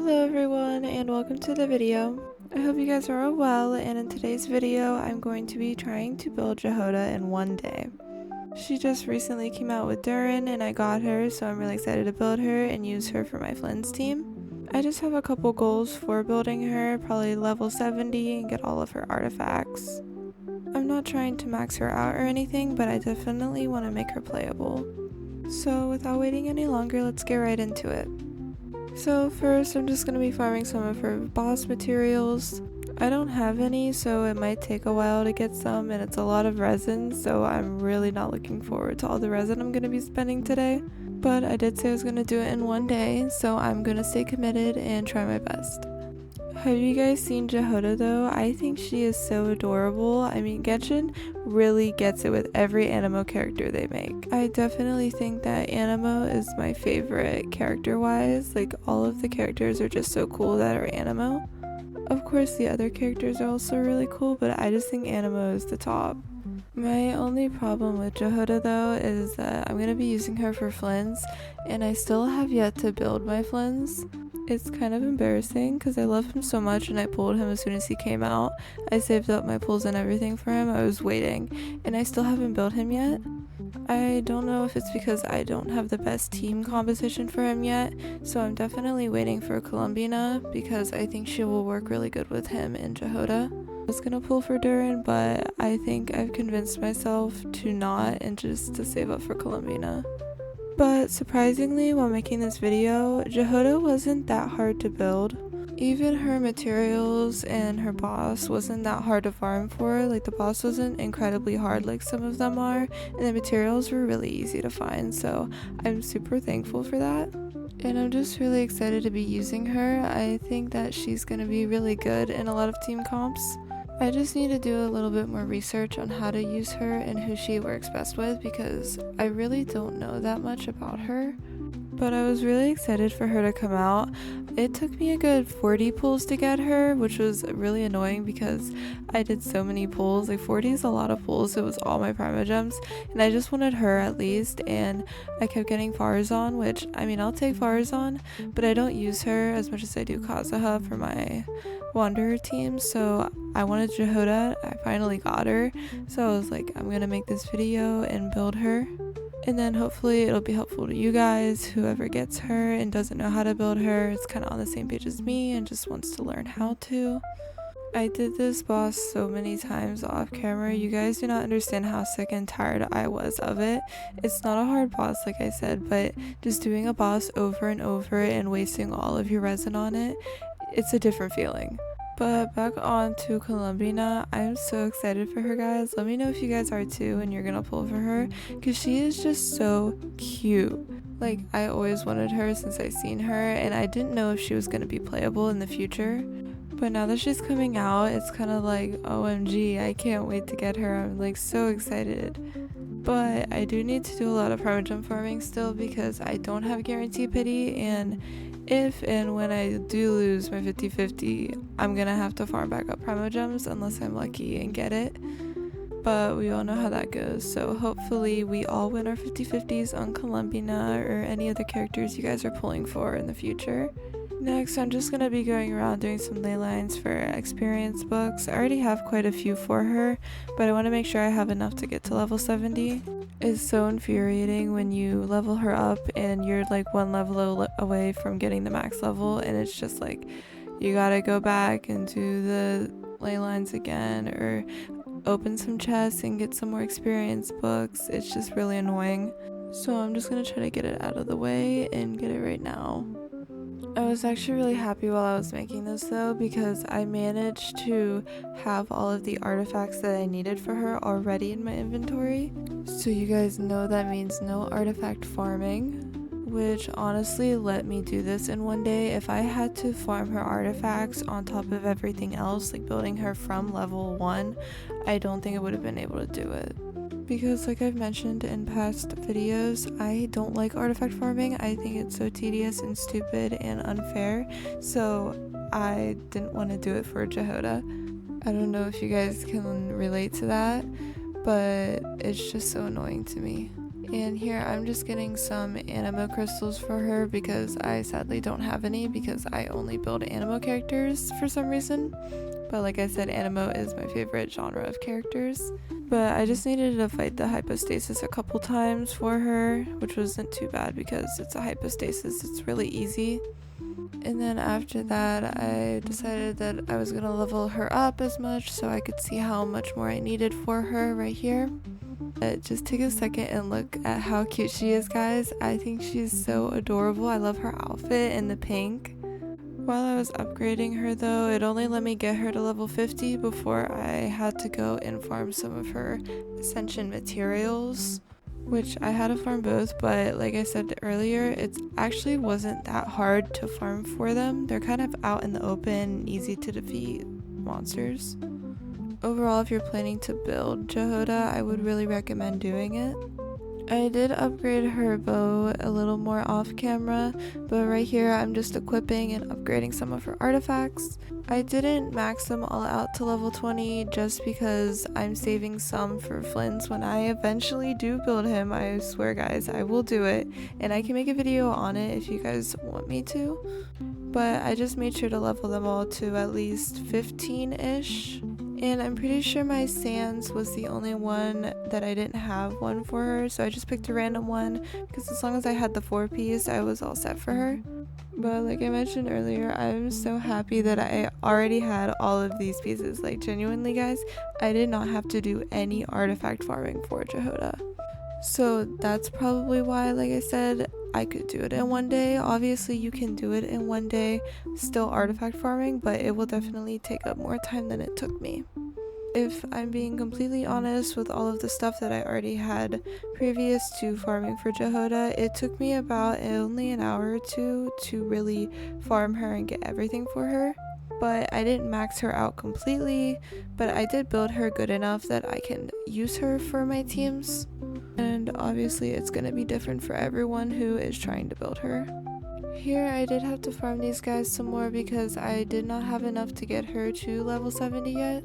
Hello everyone and welcome to the video. I hope you guys are all well, and in today's video I'm going to be trying to build Jahoda in one day. She just recently came out with Durin and I got her, so I'm really excited to build her and use her for my Flynn's team. I just have a couple goals for building her, probably level 70 and get all of her artifacts. I'm not trying to max her out or anything, but I definitely want to make her playable. So without waiting any longer, let's get right into it. So first I'm just going to be farming some of her boss materials. I don't have any, so it might take a while to get some, and it's a lot of resin, so I'm really not looking forward to all the resin I'm going to be spending today. But I did say I was going to do it in one day, so I'm going to stay committed and try my best. Have you guys seen Jahoda though? I think she is so adorable. I mean, Genshin really gets it with every animo character they make. I definitely think that animo is my favorite character-wise. Like, all of the characters are just so cool that are animo. Of course, the other characters are also really cool, but I just think animo is the top. My only problem with Jahoda though is that I'm going to be using her for Flynn's, and I still have yet to build my Flynn's. It's kind of embarrassing because I love him so much and I pulled him as soon as he came out. I saved up my pulls and everything for him. I was waiting and I still haven't built him yet. I don't know if it's because I don't have the best team composition for him yet, so I'm definitely waiting for Columbina because I think she will work really good with him and Jahoda. I was gonna pull for Durin, but I think I've convinced myself to not and just to save up for Columbina. But surprisingly, while making this video, Jahoda wasn't that hard to build. Even her materials and her boss wasn't that hard to farm for. Like, the boss wasn't incredibly hard like some of them are, and the materials were really easy to find, so I'm super thankful for that. And I'm just really excited to be using her. I think that she's gonna be really good in a lot of team comps. I just need to do a little bit more research on how to use her and who she works best with, because I really don't know that much about her. But I was really excited for her to come out. It took me a good 40 pulls to get her, which was really annoying because I did so many pulls. Like, 40 is a lot of pulls. It was all my Primogems, and I just wanted her at least, and I kept getting Farazan, which, I mean, I'll take Farazan, but I don't use her as much as I do Kazuha for my Wanderer team, so I wanted Jahoda. I finally got her, so I was like, I'm gonna make this video and build her. And then hopefully it'll be helpful to you guys, whoever gets her and doesn't know how to build her, is kind of on the same page as me and just wants to learn how to. I did this boss so many times off camera. You guys do not understand how sick and tired I was of it. It's not a hard boss, like I said, but just doing a boss over and over and wasting all of your resin on it, it's a different feeling. But back on to Columbina, I'm so excited for her, guys. Let me know if you guys are too and you're gonna pull for her, because she is just so cute. Like, I always wanted her since I seen her, and I didn't know if she was gonna be playable in the future. But now that she's coming out, it's kind of like, OMG, I can't wait to get her. I'm like so excited. But I do need to do a lot of Primogem farming still because I don't have Guarantee Pity, and if and when I do lose my 50-50, I'm gonna have to farm back up Primogems unless I'm lucky and get it. But we all know how that goes, so hopefully we all win our 50-50s on Columbina or any other characters you guys are pulling for in the future. Next, I'm just going to be going around doing some ley lines for experience books. I already have quite a few for her, but I want to make sure I have enough to get to level 70. It's so infuriating when you level her up and you're like one level away from getting the max level, and it's just like you gotta go back and do the ley lines again or open some chests and get some more experience books. It's just really annoying. So I'm just going to try to get it out of the way and get it right now. I was actually really happy while I was making this though, because I managed to have all of the artifacts that I needed for her already in my inventory. So you guys know that means no artifact farming, which honestly let me do this in one day. If I had to farm her artifacts on top of everything else, like building her from level 1, I don't think I would have been able to do it. Because like I've mentioned in past videos, I don't like artifact farming. I think it's so tedious and stupid and unfair, so I didn't want to do it for Jahoda. I don't know if you guys can relate to that, but it's just so annoying to me. And here I'm just getting some animo crystals for her because I sadly don't have any because I only build animo characters for some reason. But like I said, animo is my favorite genre of characters. But I just needed to fight the hypostasis a couple times for her, which wasn't too bad because it's a hypostasis, it's really easy. And then after that, I decided that I was going to level her up as much so I could see how much more I needed for her right here. Just take a second and look at how cute she is, guys. I think she's so adorable. I love her outfit in the pink. While I was upgrading her though, it only let me get her to level 50 before I had to go and farm some of her ascension materials, which I had to farm both, but like I said earlier, it actually wasn't that hard to farm for them. They're kind of out in the open, easy to defeat monsters. Overall, if you're planning to build Jahoda, I would really recommend doing it. I did upgrade her bow a little more off camera, but right here I'm just equipping and upgrading some of her artifacts. I didn't max them all out to level 20 just because I'm saving some for Flynn's when I eventually do build him. I swear guys, I will do it, and I can make a video on it if you guys want me to. But I just made sure to level them all to at least 15-ish. And I'm pretty sure my Sans was the only one that I didn't have one for her, so I just picked a random one because as long as I had the 4-piece, I was all set for her. But like I mentioned earlier, I'm so happy that I already had all of these pieces. Like genuinely guys, I did not have to do any artifact farming for Jahoda. So that's probably why, like I said, I could do it in one day. Obviously you can do it in one day, still artifact farming, but it will definitely take up more time than it took me. If I'm being completely honest, with all of the stuff that I already had previous to farming for Jahoda, it took me about only an hour or two to really farm her and get everything for her. But I didn't max her out completely, but I did build her good enough that I can use her for my teams. And obviously it's going to be different for everyone who is trying to build her. Here I did have to farm these guys some more because I did not have enough to get her to level 70 yet.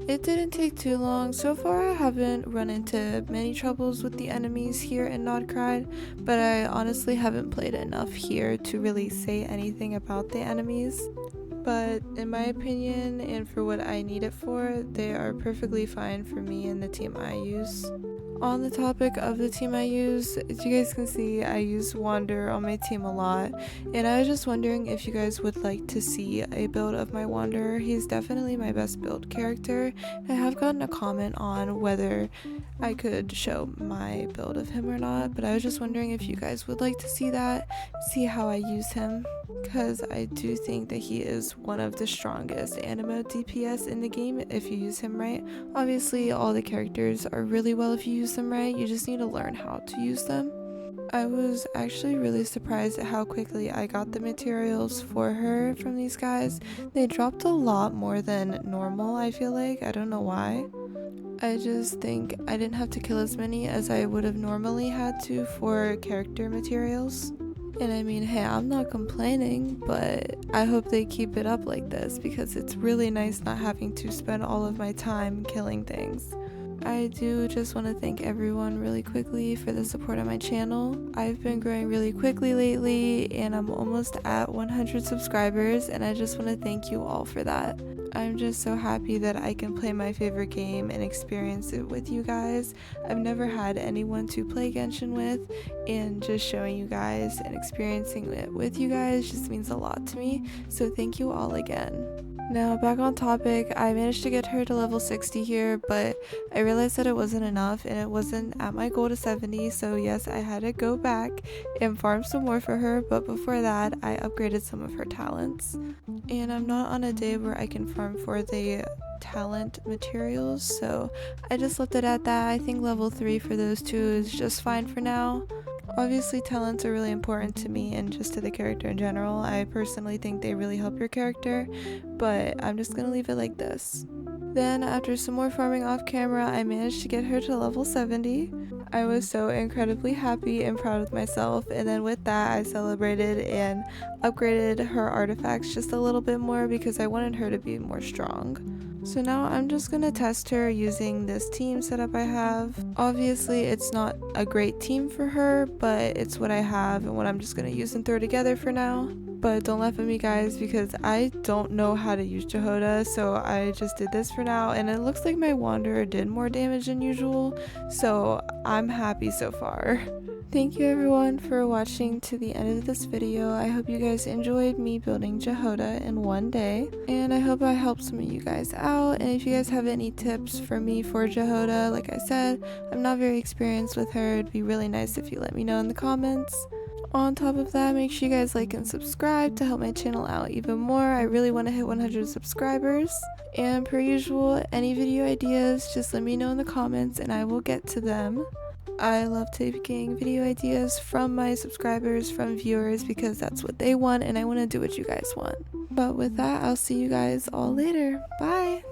It didn't take too long. So far I haven't run into many troubles with the enemies here in Nodcride, but I honestly haven't played enough here to really say anything about the enemies. But in my opinion, and for what I need it for, they are perfectly fine for me and the team I use. On the topic of the team I use, as you guys can see, I use Wander on my team a lot, and I was just wondering if you guys would like to see a build of my Wanderer. He's definitely my best build character. I have gotten a comment on whether I could show my build of him or not, but I was just wondering if you guys would like to see that, see how I use him, because I do think that he is one of the strongest animo DPS in the game if you use him right. Obviously all the characters are really well if you use them right, you just need to learn how to use them. I was actually really surprised at how quickly I got the materials for her from these guys. They dropped a lot more than normal, I feel like. I don't know why. I just think I didn't have to kill as many as I would have normally had to for character materials. And I mean, hey, I'm not complaining, but I hope they keep it up like this because it's really nice not having to spend all of my time killing things. I do just want to thank everyone really quickly for the support on my channel. I've been growing really quickly lately and I'm almost at 100 subscribers, and I just want to thank you all for that. I'm just so happy that I can play my favorite game and experience it with you guys. I've never had anyone to play Genshin with, and just showing you guys and experiencing it with you guys just means a lot to me, so thank you all again. Now back on topic, I managed to get her to level 60 here, but I realized that it wasn't enough and it wasn't at my goal to 70, so yes, I had to go back and farm some more for her, but before that I upgraded some of her talents. And I'm not on a day where I can farm for the talent materials, so I just left it at that. I think level 3 for those two is just fine for now. Obviously talents are really important to me and just to the character in general. I personally think they really help your character, but I'm just gonna leave it like this. Then after some more farming off camera, I managed to get her to level 70. I was so incredibly happy and proud of myself, and then with that I celebrated and upgraded her artifacts just a little bit more because I wanted her to be more strong. So now I'm just gonna test her using this team setup I have. Obviously it's not a great team for her, but it's what I have and what I'm just gonna use and throw together for now. But don't laugh at me guys because I don't know how to use Jahoda, so I just did this for now, and it looks like my Wanderer did more damage than usual, so I'm happy so far. Thank you everyone for watching to the end of this video. I hope you guys enjoyed me building Jahoda in one day, and I hope I helped some of you guys out. And if you guys have any tips for me for Jahoda, like I said, I'm not very experienced with her. It'd be really nice if you let me know in the comments. On top of that, make sure you guys like and subscribe to help my channel out even more. I really want to hit 100 subscribers. And per usual, any video ideas, just let me know in the comments and I will get to them. I love taking video ideas from my subscribers, from viewers, because that's what they want and I want to do what you guys want. But with that, I'll see you guys all later. Bye!